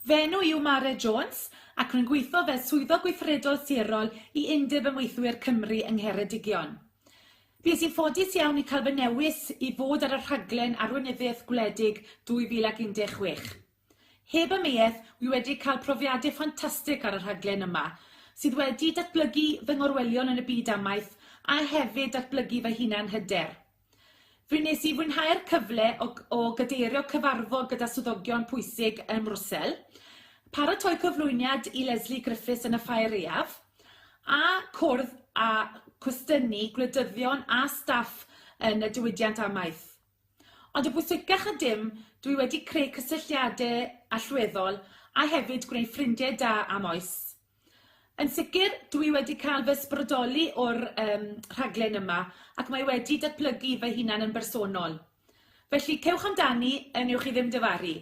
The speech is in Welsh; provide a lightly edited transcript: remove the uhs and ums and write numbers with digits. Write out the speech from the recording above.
Fe enw yw Mare Jones ac yn gweithio fel swyddog gweithredol sirol i Undeb Ymweithwyr Cymru yng Ngheredigion. Bues i'n ffodus iawn i cael fy newis i fod ar y Rhaglen Arweinyddiaeth Wledig 2016. Heb Amaeth, wi wedi cael profiadau ffantastig ar y rhaglen yma, sydd wedi datblygu fy ngorwelion yn y byd amaeth a hefyd datblygu fy hunan hyder. Fe wnes i fwynhau'r cyfle o gadeirio cyfarfod gyda swyddogion pwysig ym Mrwsel, paratoi cyflwyniad i Leslie Griffiths yn y Ffair Iaf, a cwrdd a cwestiynu gwleidyddion a staff yn y diwydiant amaeth. Ond y bwysicach y dim, dwi wedi creu cysylltiadau allweddol a hefyd gwneud ffrindiau da am oes. Yn sicr, dwi wedi cael fy ysbrydoli o'r rhaglen yma ac mae wedi datblygu fy hunan yn bersonol. Felly cewch amdani, wnewch chi ddim dyfaru.